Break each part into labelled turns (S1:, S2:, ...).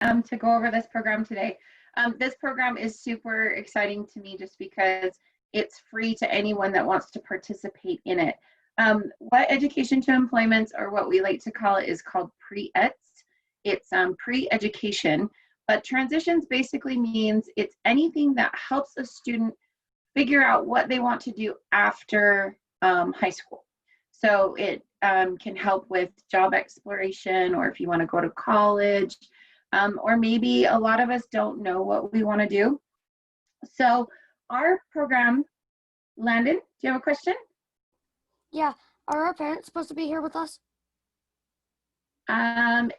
S1: to go over this program today. This program is super exciting to me just because it's free to anyone that wants to participate in it. What Education to Employment, or what we like to call it, is called pre-ETS. It's pre-education, but transitions basically means it's anything that helps a student figure out what they want to do after high school. So it can help with job exploration, or if you want to go to college, or maybe a lot of us don't know what we want to do. So our program, Landon, do you have a question?
S2: Yeah, are our parents supposed to be here with us?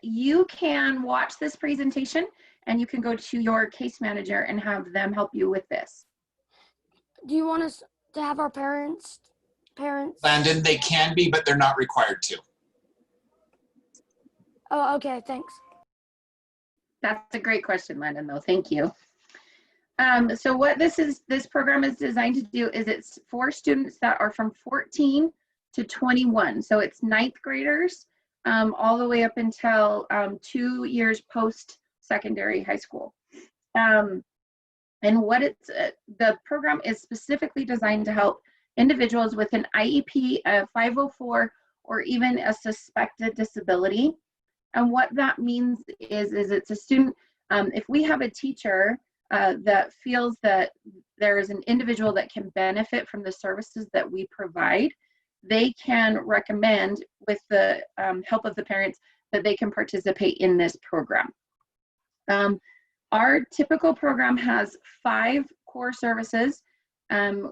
S1: You can watch this presentation and you can go to your case manager and have them help you with this.
S2: Do you want us to have our parents?
S3: Landon, they can be, but they're not required to.
S2: Oh, okay, thanks.
S1: That's a great question, Landon, though. Thank you. So what this program is designed to do is it's for students that are from 14 to 21. So it's ninth graders all the way up until 2 years post-secondary high school. And what the program is specifically designed to help individuals with an IEP, a 504, or even a suspected disability. And what that means is it's a student, if we have a teacher that feels that there is an individual that can benefit from the services that we provide, they can recommend, with the help of the parents, that they can participate in this program. Our typical program has 5 core services.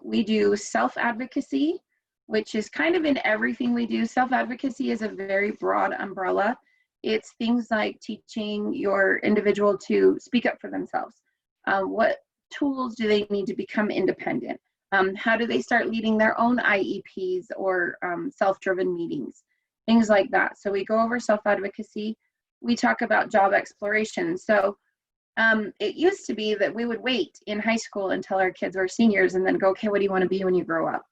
S1: We do self-advocacy, which is kind of in everything we do. Self-advocacy is a very broad umbrella. It's things like teaching your individual to speak up for themselves. What tools do they need to become independent? How do they start leading their own IEPs or self-driven meetings? Things like that. So we go over self-advocacy. We talk about job exploration. So it used to be that we would wait in high school until our kids were seniors and then go, okay, what do you want to be when you grow up?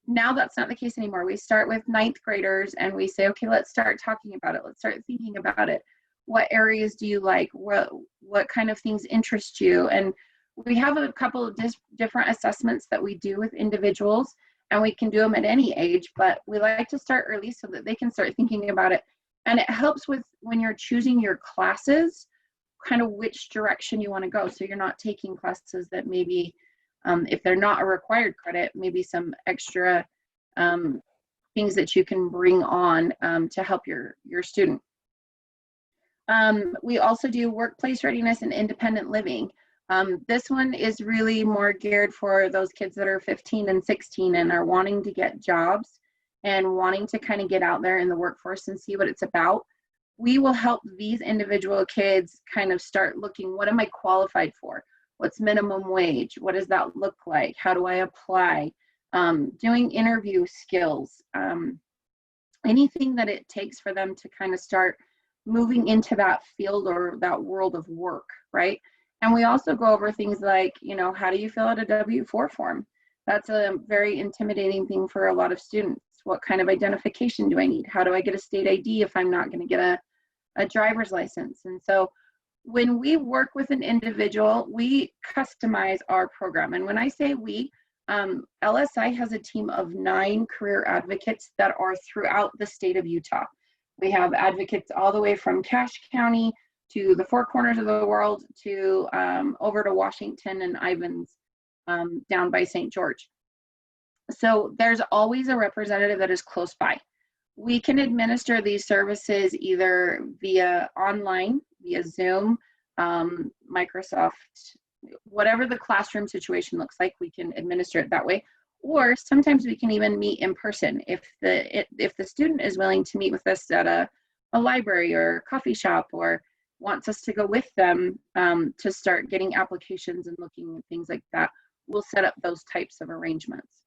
S1: Now that's not the case anymore. We start with ninth graders and we say, okay, let's start talking about it. Let's start thinking about it. What areas do you like? What kind of things interest you? And we have a couple of different assessments that we do with individuals, and we can do them at any age, but we like to start early so that they can start thinking about it. And it helps with when you're choosing your classes, kind of which direction you want to go. So you're not taking classes that maybe, if they're not a required credit, maybe some extra things that you can bring on to help your student. We also do workplace readiness and independent living. This one is really more geared for those kids that are 15 and 16 and are wanting to get jobs and wanting to kind of get out there in the workforce and see what it's about. We will help these individual kids kind of start looking, what am I qualified for? What's minimum wage? What does that look like? How do I apply? Doing interview skills, anything that it takes for them to kind of start moving into that field or that world of work, right? And we also go over things like, you know, how do you fill out a W-4 form? That's a very intimidating thing for a lot of students. What kind of identification do I need? How do I get a state ID if I'm not going to get a driver's license? And so when we work with an individual, we customize our program. And when I say we, LSI has a team of 9 career advocates that are throughout the state of Utah. We have advocates all the way from Cache County to the Four Corners of the world to over to Washington and Ivins down by St. George. So there's always a representative that is close by. We can administer these services either via online, via Zoom, Microsoft, whatever the classroom situation looks like, we can administer it that way. Or sometimes we can even meet in person if the student is willing to meet with us at a library or a coffee shop, or wants us to go with them to start getting applications and looking at things like that. We'll set up those types of arrangements.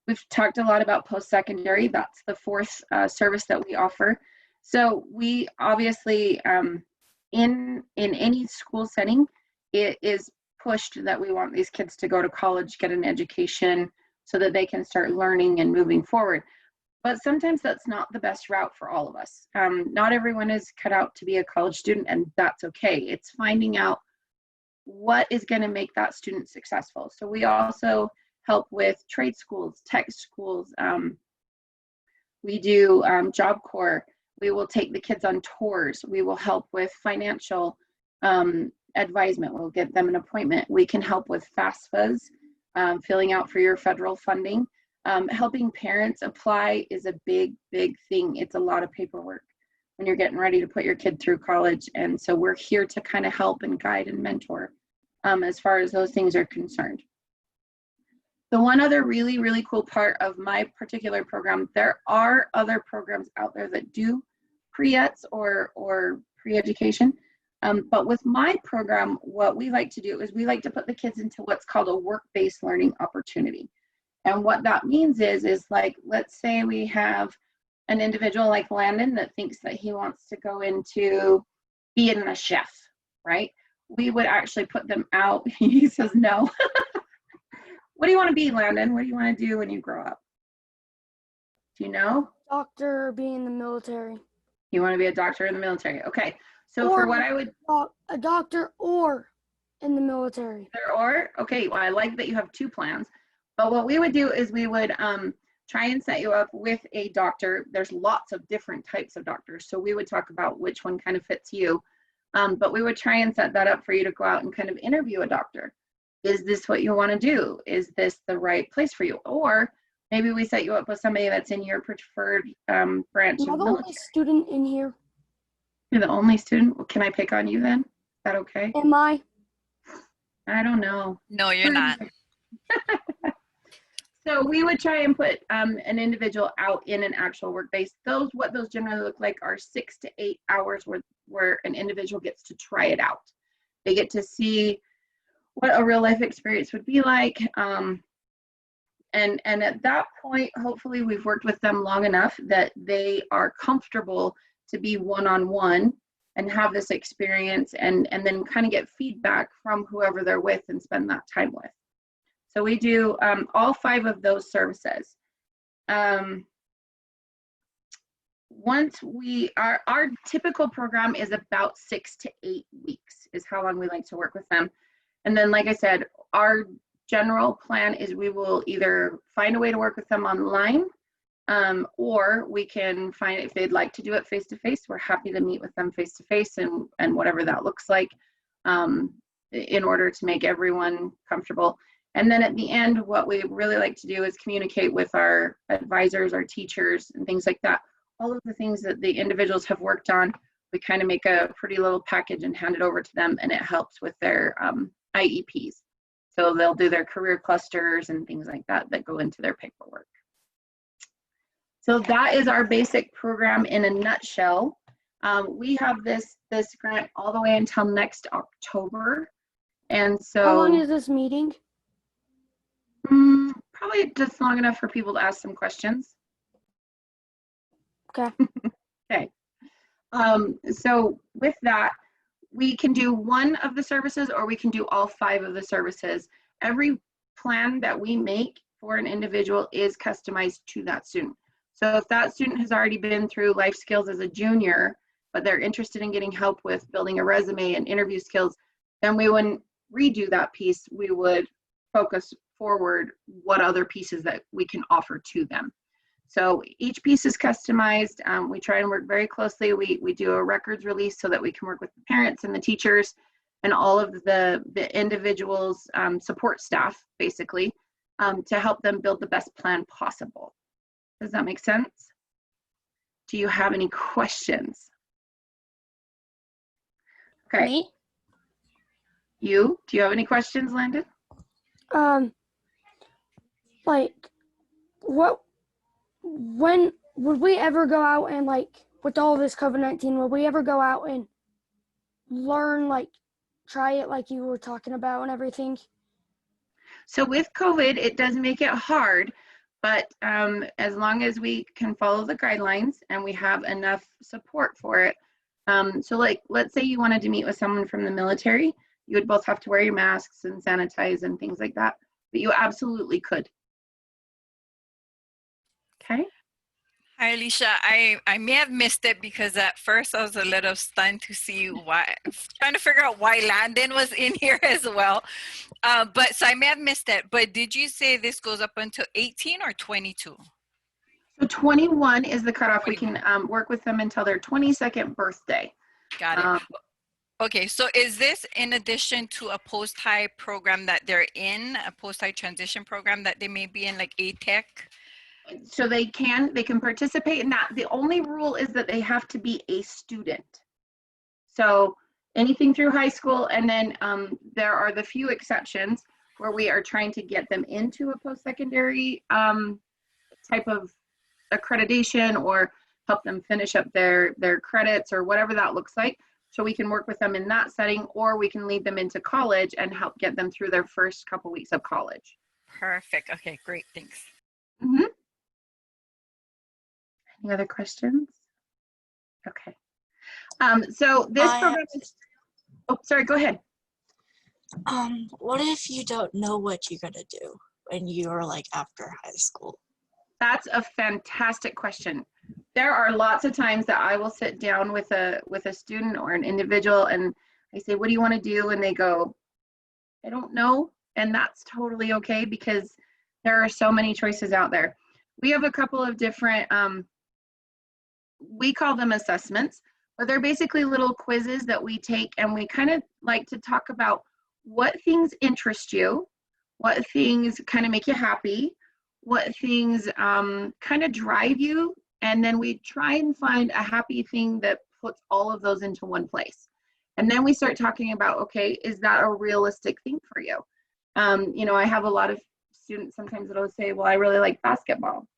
S1: We've talked a lot about post-secondary. That's the 4th service that we offer. So we obviously, in any school setting, it is pushed that we want these kids to go to college, get an education so that they can start learning and moving forward. but sometimes that's not the best route for all of us. Not everyone is cut out to be a college student, and that's okay. It's finding out what is going to make that student successful. So we also help with trade schools, tech schools. We do Job Corps. We will take the kids on tours. We will help with financial advisement. We'll get them an appointment. We can help with FAFSAs, filling out for your federal funding. Helping parents apply is a big, big thing. It's a lot of paperwork when you're getting ready to put your kid through college. And so we're here to kind of help and guide and mentor as far as those things are concerned. The one other really, really cool part of my particular program, there are other programs out there that do pre-ETS or pre-education. But with my program, what we like to do is we like to put the kids into what's called a work-based learning opportunity. And what that means is like, let's say we have an individual like Landon that thinks that he wants to go into being a chef, right? We would actually put them out. He says no. What do you want to be, Landon? What do you want to do when you grow up? Do you know?
S2: Doctor, or be in the military.
S1: You want to be a doctor in the military. Okay. So
S2: Or
S1: for what I would...
S2: A doctor or in the military.
S1: Okay, well, I like that you have two plans. But what we would do is we would try and set you up with a doctor. There's lots of different types of doctors. So we would talk about which one kind of fits you. But we would try and set that up for you to go out and kind of interview a doctor. Is this what you want to do? Is this the right place for you? Or maybe we set you up with somebody that's in your preferred branch
S2: Am I
S1: of
S2: the
S1: military.
S2: only student in here?
S1: You're the only student? Well, can I pick on you then? Is that okay?
S2: Am I?
S1: I don't know.
S4: No, you're not.
S1: So we would try and put an individual out in an actual work base. What those generally look like are 6 to 8 hours where an individual gets to try it out. They get to see what a real life experience would be like. And at that point, hopefully we've worked with them long enough that they are comfortable to be one-on-one and have this experience and then kind of get feedback from whoever they're with and spend that time with. So we do all 5 of those services. Our typical program is about 6 to 8 weeks is how long we like to work with them. And then, like I said, our general plan is we will either find a way to work with them online, or we can find, if they'd like to do it face-to-face, we're happy to meet with them face-to-face and whatever that looks like in order to make everyone comfortable. And then at the end, what we really like to do is communicate with our advisors, our teachers, and things like that. All of the things that the individuals have worked on, we kind of make a pretty little package and hand it over to them, and it helps with their IEPs. So they'll do their career clusters and things like that that go into their paperwork. So that is our basic program in a nutshell. We have this grant all the way until next October. And so
S2: How long is this meeting?
S1: probably just long enough for people to ask some questions.
S2: Okay.
S1: Okay. So with that, we can do one of the services or we can do all 5 of the services. Every plan that we make for an individual is customized to that student. So if that student has already been through life skills as a junior, but they're interested in getting help with building a resume and interview skills, then we wouldn't redo that piece. We would focus forward what other pieces that we can offer to them. So each piece is customized. We try and work very closely. We do a records release so that we can work with the parents and the teachers and all of the individuals' support staff, basically, to help them build the best plan possible. Does that make sense? Do you have any questions? Okay.
S2: Me?
S1: Do you have any questions, Landon?
S2: Like, when would we ever go out and, like, with all this COVID-19, would we ever go out and learn, like, try it like you were talking about and everything?
S1: So with COVID, it does make it hard, but as long as we can follow the guidelines and we have enough support for it. So like, let's say you wanted to meet with someone from the military, you would both have to wear your masks and sanitize and things like that, but you absolutely could. Okay.
S4: Hi, Alicia. I may have missed it because at first I was a little stunned to see why, trying to figure out why Landon was in here as well. But so I may have missed it. But did you say this goes up until 18 or 22?
S1: So 21 is the cutoff.
S4: 21.
S1: We can work with them until their 22nd birthday.
S4: Got it. Okay, so is this in addition to a post-high program that they're in, a post-high transition program that they may be in, like ATEC?
S1: So they can participate in that. The only rule is that they have to be a student. So anything through high school, and then there are the few exceptions where we are trying to get them into a post-secondary type of accreditation or help them finish up their credits or whatever that looks like. So we can work with them in that setting, or we can lead them into college and help get them through their first couple weeks of college.
S4: Perfect. Okay, great. Thanks.
S1: Mm-hmm. Any other questions? Okay. So this program is, oh, sorry, go ahead.
S5: What if you don't know what you're gonna do when you're like after high school?
S1: That's a fantastic question. There are lots of times that I will sit down with a student or an individual and I say, what do you want to do? And they go, I don't know. And that's totally okay because there are so many choices out there. We have a couple of different, we call them assessments, but they're basically little quizzes that we take, and we kind of like to talk about what things interest you, what things kind of make you happy, what things kind of drive you, and then we try and find a happy thing that puts all of those into one place. And then we start talking about, okay, is that a realistic thing for you? You know, I have a lot of students sometimes that'll say, well, I really like basketball.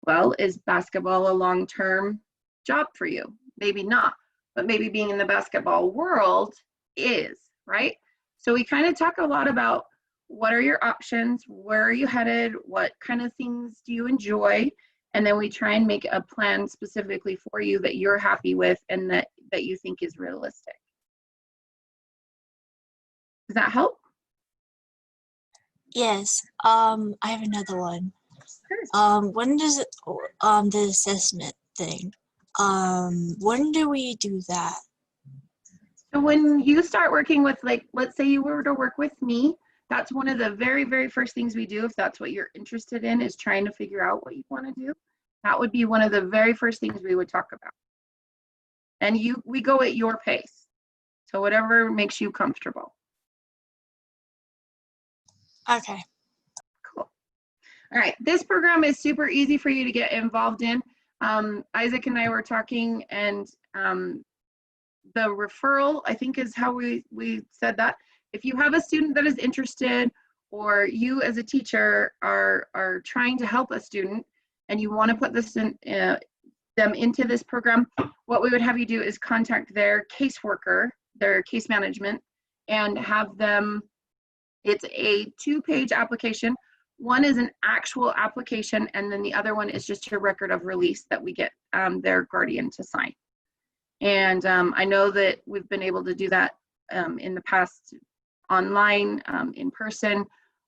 S1: Well, is basketball a long-term job for you? Maybe not, but maybe being in the basketball world is, right? So we kind of talk a lot about what are your options, where are you headed, what kind of things do you enjoy, and then we try and make a plan specifically for you that you're happy with and that you think is realistic. Does that help?
S5: Yes. I have another one.
S1: Sure.
S5: When does it the assessment thing? When do we do that?
S1: So when you start working with, like, let's say you were to work with me, that's one of the very, very first things we do, if that's what you're interested in, is trying to figure out what you want to do. That would be one of the very first things we would talk about. And we go at your pace. So whatever makes you comfortable.
S5: Okay.
S1: Cool. All right, this program is super easy for you to get involved in. Isaac and I were talking, and the referral, I think, is how we said that. If you have a student that is interested, or you as a teacher are trying to help a student and you want to put this in, them into this program, what we would have you do is contact their caseworker, their case management, and have them, it's a 2-page application. One is an actual application, and then the other one is just a record of release that we get their guardian to sign. And I know that we've been able to do that in the past, online, in person,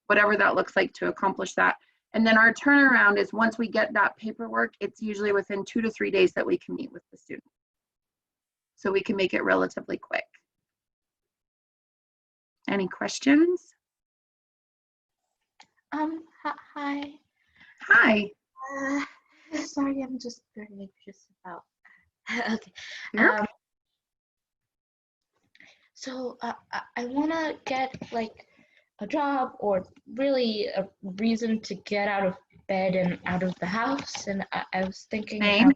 S1: whatever that looks like to accomplish that. And then our turnaround is once we get that paperwork, it's usually within 2 to 3 days that we can meet with the student. So we can make it relatively quick. Any questions?
S6: Hi.
S1: Hi.
S6: Sorry, I'm just very anxious about. Okay.
S1: Sure.
S6: So I want to get like a job, or really a reason to get out of bed and out of the house. And I was thinking, and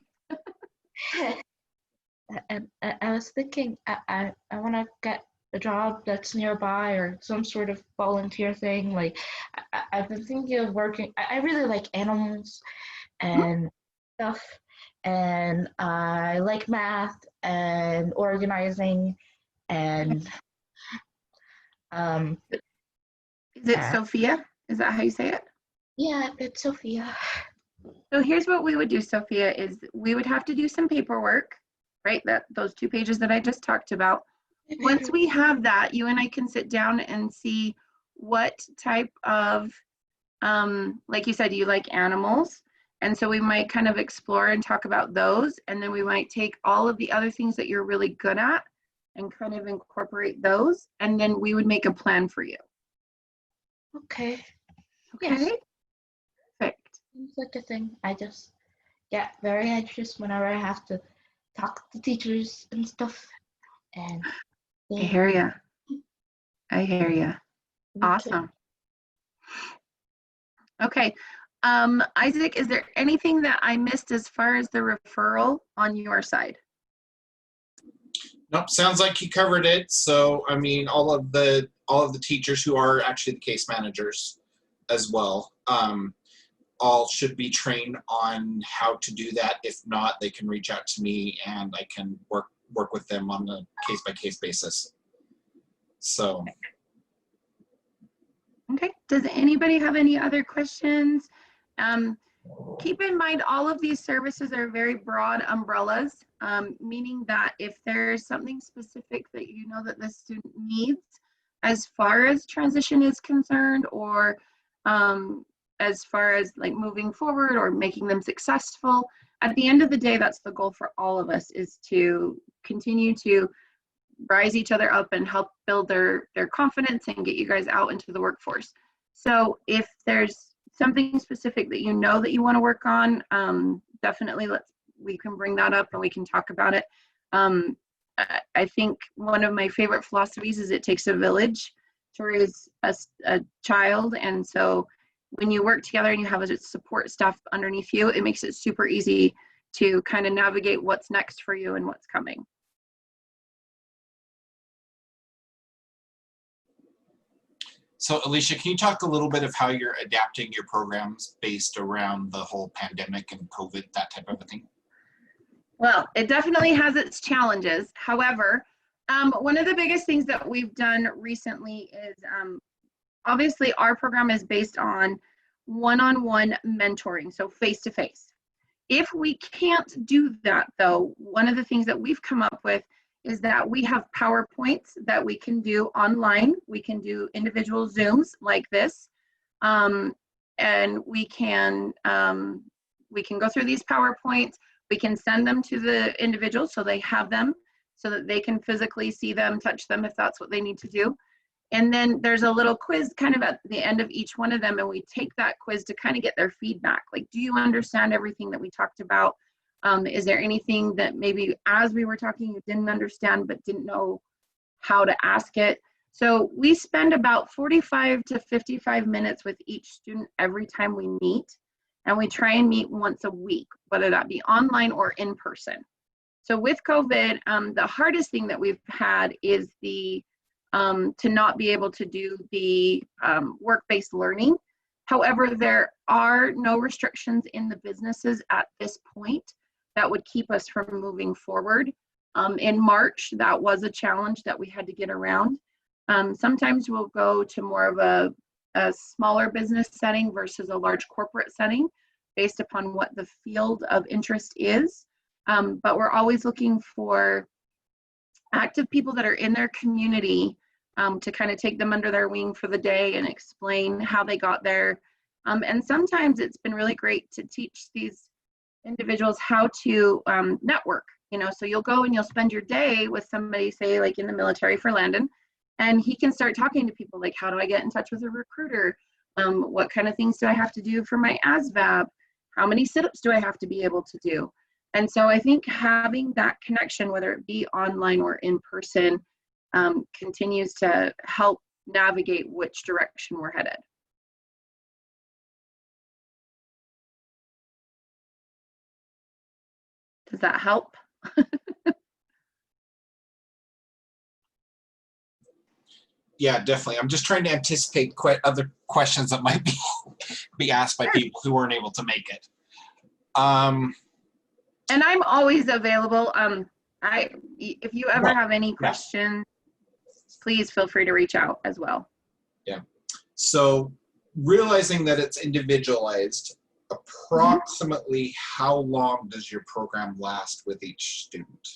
S6: I was thinking, I want to get a job that's nearby, or some sort of volunteer thing. Like I've been thinking of working. I really like animals and stuff, and I like math and organizing, and
S1: Is it Sophia? Is that how you say it?
S6: yeah, it's Sophia.
S1: So here's what we would do, Sophia, is we would have to do some paperwork, right? Those 2 pages that I just talked about. Once we have that, you and I can sit down and see what type of, like you said, you like animals. And so we might kind of explore and talk about those. And then we might take all of the other things that you're really good at and kind of incorporate those. And then we would make a plan for you.
S6: Okay.
S1: Okay?
S6: Yes.
S1: Perfect.
S6: Seems like a thing. I just get very anxious whenever I have to talk to teachers and stuff. And
S1: I hear ya. I hear ya.
S5: Me too.
S1: Awesome. Okay. Isaac, is there anything that I missed as far as the referral on your side?
S3: Nope, sounds like you covered it. So, I mean, all of the teachers who are actually the case managers as well, all should be trained on how to do that. If not, they can reach out to me and I can work with them on a case-by-case basis. So.
S1: Okay. Does anybody have any other questions? Keep in mind, all of these services are very broad umbrellas, meaning that if there's something specific that you know that the student needs as far as transition is concerned, or as far as like moving forward or making them successful, at the end of the day, that's the goal for all of us, is to continue to rise each other up and help build their confidence and get you guys out into the workforce. So if there's something specific that you know that you want to work on, definitely we can bring that up and we can talk about it. I think one of my favorite philosophies is it takes a village to raise a child, and so when you work together and you have a support staff underneath you, it makes it super easy to kind of navigate what's next for you and what's coming.
S3: So Alicia, can you talk a little bit of how you're adapting your programs based around the whole pandemic and COVID, that type of a thing?
S1: Well, it definitely has its challenges. However, one of the biggest things that we've done recently is obviously our program is based on one-on-one mentoring, so face-to-face. If we can't do that though, one of the things that we've come up with is that we have PowerPoints that we can do online. We can do individual Zooms like this, and we can go through these PowerPoints. We can send them to the individuals so they have them, so that they can physically see them, touch them if that's what they need to do. And then there's a little quiz kind of at the end of each one of them, and we take that quiz to kind of get their feedback. Like, do you understand everything that we talked about? Is there anything that maybe as we were talking you didn't understand but didn't know how to ask it? So we spend about 45 to 55 minutes with each student every time we meet, and we try and meet once a week, whether that be online or in person. So with COVID, the hardest thing that we've had is the to not be able to do the work-based learning. However, there are no restrictions in the businesses at this point that would keep us from moving forward. In March, that was a challenge that we had to get around. Sometimes we'll go to more of a smaller business setting versus a large corporate setting based upon what the field of interest is. But we're always looking for active people that are in their community to kind of take them under their wing for the day and explain how they got there. And sometimes it's been really great to teach these individuals how to network. So you'll go and you'll spend your day with somebody, say like in the military for Landon, and he can start talking to people like, how do I get in touch with a recruiter? What kind of things do I have to do for my ASVAB? How many sit-ups do I have to be able to do? And so I think having that connection, whether it be online or in person, continues to help navigate which direction we're headed. Does that help?
S3: Yeah, definitely. I'm just trying to anticipate other questions that might be asked by people who weren't able to make it.
S1: And I'm always available. If you ever have any questions, please feel free to reach out as well.
S3: Yeah. So realizing that it's individualized, approximately how long does your program last with each student?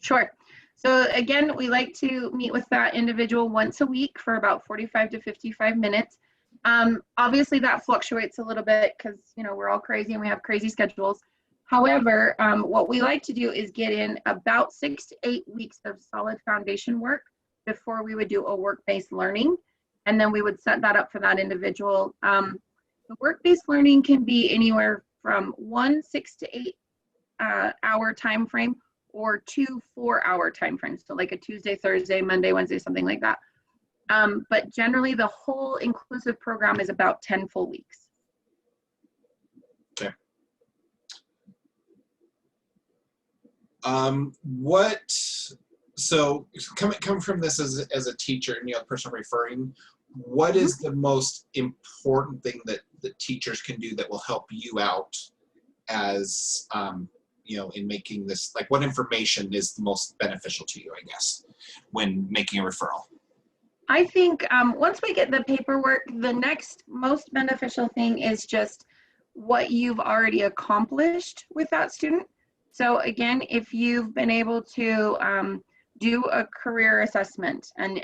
S1: Sure. So again, we like to meet with that individual once a week for about 45 to 55 minutes. Obviously that fluctuates a little bit because, you know, we're all crazy and we have crazy schedules. However, what we like to do is get in about 6 to 8 weeks of solid foundation work before we would do a work-based learning. And then we would set that up for that individual. The work-based learning can be anywhere from 1 6 to 8 hour time frame or 2 4-hour time frames. So like a Tuesday, Thursday, Monday, Wednesday, something like that. But generally the whole inclusive program is about 10 full weeks.
S3: Okay. So coming from this as a teacher and the person referring, what is the most important thing that the teachers can do that will help you out as, in making this, like what information is the most beneficial to you, I guess, when making a referral?
S1: I think once we get the paperwork, the next most beneficial thing is just what you've already accomplished with that student. So again, if you've been able to do a career assessment and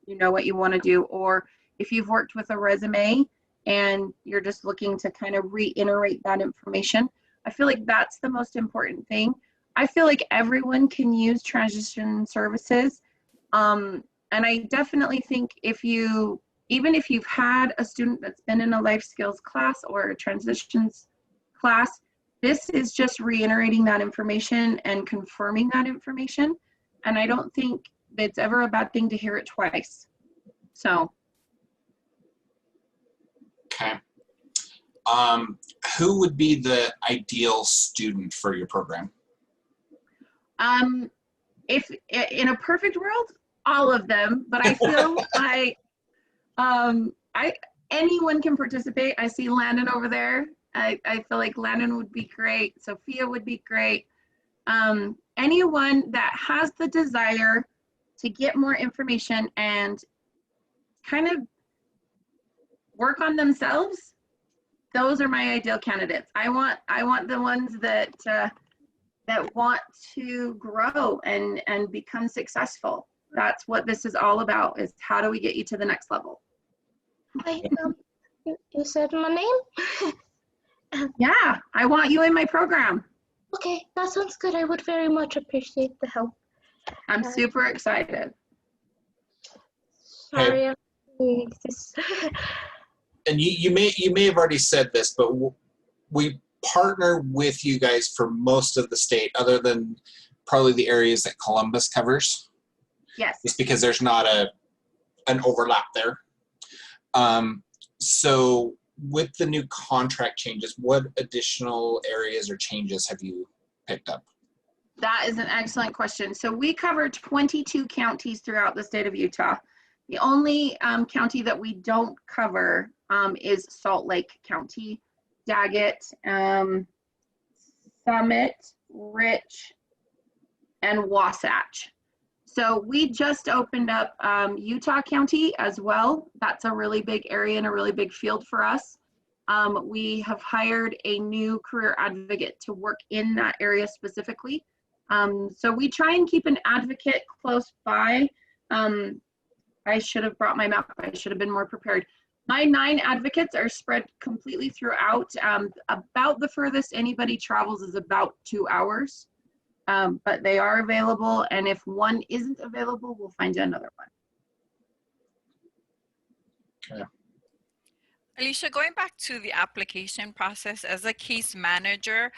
S1: you know what you want to do, or if you've worked with a resume and you're just looking to kind of reiterate that information, I feel like that's the most important thing. I feel like everyone can use transition services. And I definitely think even if you've had a student that's been in a life skills class or a transitions class, this is just reiterating that information and confirming that information. And I don't think it's ever a bad thing to hear it twice. So.
S3: Okay. Who would be the ideal student for your program?
S1: If in a perfect world, all of them, but I feel like anyone can participate. I see Landon over there. I feel like Landon would be great. Sophia would be great. Anyone that has the desire to get more information and kind of work on themselves, those are my ideal candidates. I want the ones that want to grow and become successful. That's what this is all about, is how do we get you to the next level?
S6: Hi, you said my name?
S1: Yeah, I want you in my program.
S6: Okay, that sounds good. I would very much appreciate the help.
S1: I'm super excited.
S6: Sorry, I'm doing this.
S3: And you may have already said this, but we partner with you guys for most of the state, other than probably the areas that Columbus covers.
S1: Yes.
S3: Just because there's not an overlap there. So with the new contract changes, what additional areas or changes have you picked up?
S1: That is an excellent question. So we cover 22 counties throughout the state of Utah. The only county that we don't cover is Salt Lake County, Daggett, Summit, Rich, and Wasatch. So we just opened up Utah County as well. That's a really big area and a really big field for us. We have hired a new career advocate to work in that area specifically. So we try and keep an advocate close by. I should have brought my map. I should have been more prepared. My 9 advocates are spread completely throughout. About the furthest anybody travels is about 2 hours. But they are available, and if one isn't available, we'll find you another one.
S3: Okay.
S4: Alicia, going back to the application process, as a case manager,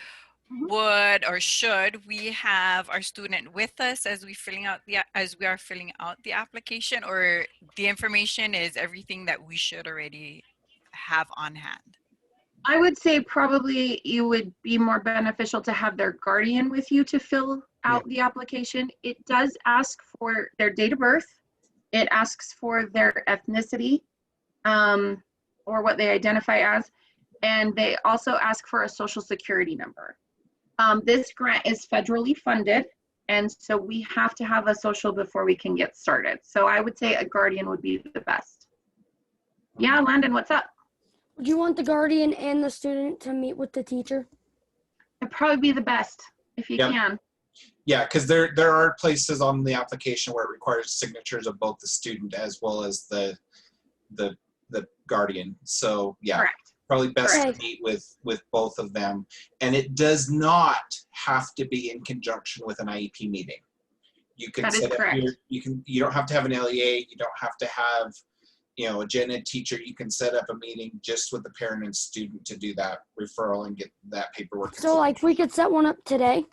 S4: would or should we have our student with us as we are filling out the application, or the information is everything that we should already have on hand?
S1: I would say probably you would be more beneficial to have their guardian with you to fill out the application. It does ask for their date of birth. It asks for their ethnicity, or what they identify as, and they also ask for a social security number. This grant is federally funded, and so we have to have a social before we can get started. So I would say a guardian would be the best. Yeah, Landon, what's up?
S2: Would you want the guardian and the student to meet with the teacher?
S1: It'd probably be the best if you can.
S3: Yeah, because there are places on the application where it requires signatures of both the student as well as the the guardian. So yeah,
S1: Correct.
S3: probably best
S2: Correct.
S3: to meet with both of them. And it does not have to be in conjunction with an IEP meeting. You can
S1: That is
S3: set up
S1: correct.
S3: you don't have to have an LEA, you don't have to have, you know, a gen ed teacher. You can set up a meeting just with the parent and student to do that referral and get that paperwork.
S2: So like we could set one up today.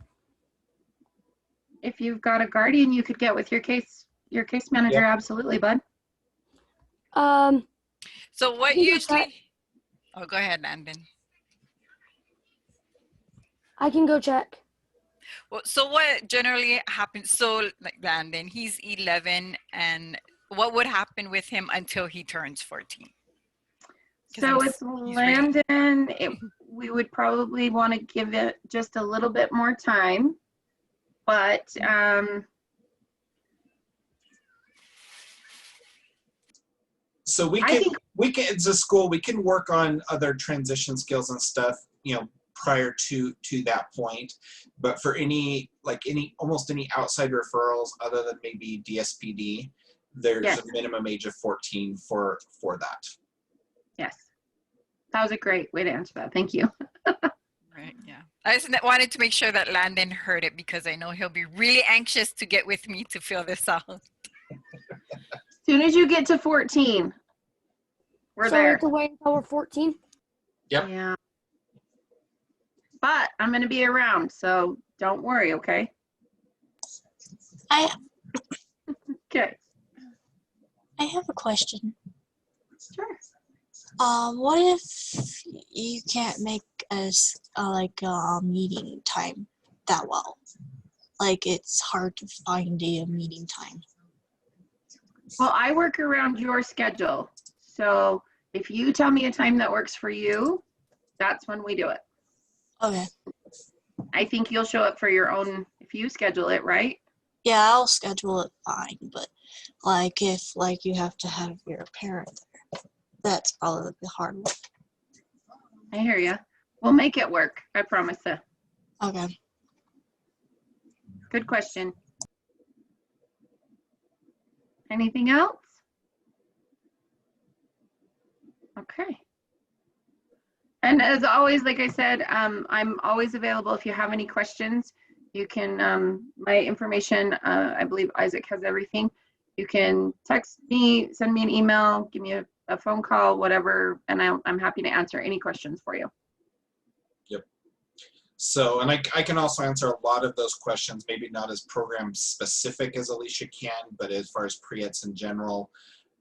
S1: If you've got a guardian, you could get with your case manager.
S3: Yep.
S1: Absolutely, bud.
S4: So what
S2: can go
S4: usually? Oh, go ahead, Landon.
S2: I can go check.
S4: Well, so what generally happens? So like Landon, he's 11, and what would happen with him until he turns 14? 'Cause
S1: So
S4: I'm
S1: with
S4: he's really-
S1: Landon, we would probably want to give it just a little bit more time, but
S3: So we
S1: I
S3: can,
S1: think
S3: as a school, we can work on other transition skills and stuff, you know, prior to that point. But for almost any outside referrals other than maybe DSPD, there's
S1: Yes.
S3: a minimum age of 14 for that.
S1: yes, that was a great way to answer that. Thank you.
S4: Right, yeah. I just wanted to make sure that Landon heard it because I know he'll be really anxious to get with me to fill this out.
S1: As soon as you get to 14, we're
S2: So we
S1: there.
S2: have to wait until we're 14.
S3: Yep.
S1: Yeah. But I'm going to be around, so don't worry, okay?
S5: I
S1: Okay.
S5: I have a question.
S1: Sure.
S5: What if you can't make us like a meeting time that well? Like it's hard to find a meeting time.
S1: Well, I work around your schedule. So if you tell me a time that works for you, that's when we do it.
S5: Okay.
S1: I think you'll show up for your own if you schedule it, right?
S5: Yeah, I'll schedule it fine, but like if like you have to have your parent there, that's probably the hard one.
S1: I hear you. We'll make it work. I promise you.
S5: Okay.
S1: Good question. Anything else? Okay. And as always, like I said, I'm always available if you have any questions. You can, my information, I believe Isaac has everything. You can text me, send me an email, give me a phone call, whatever, and I'm happy to answer any questions for you.
S3: Yep. So, and I can also answer a lot of those questions, maybe not as program specific as Alicia can, but as far as pre-eds in general,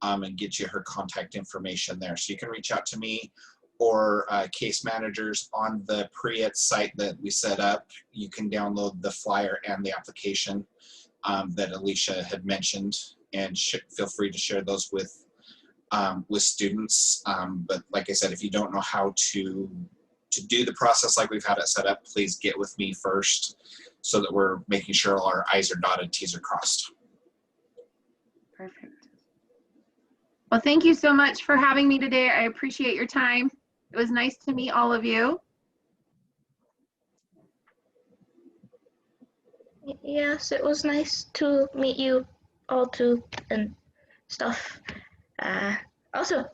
S3: and get you her contact information there. So you can reach out to me or case managers on the pre-ed site that we set up. You can download the flyer and the application that Alicia had mentioned, and feel free to share those with students. But like I said, if you don't know how to do the process like we've had it set up, please get with me first so that we're making sure all our I's are dotted, T's are crossed.
S1: Perfect. Well, thank you so much for having me today. I appreciate your time. It was nice to meet all of you.
S6: Yes, it was nice to meet you all too and stuff. Also,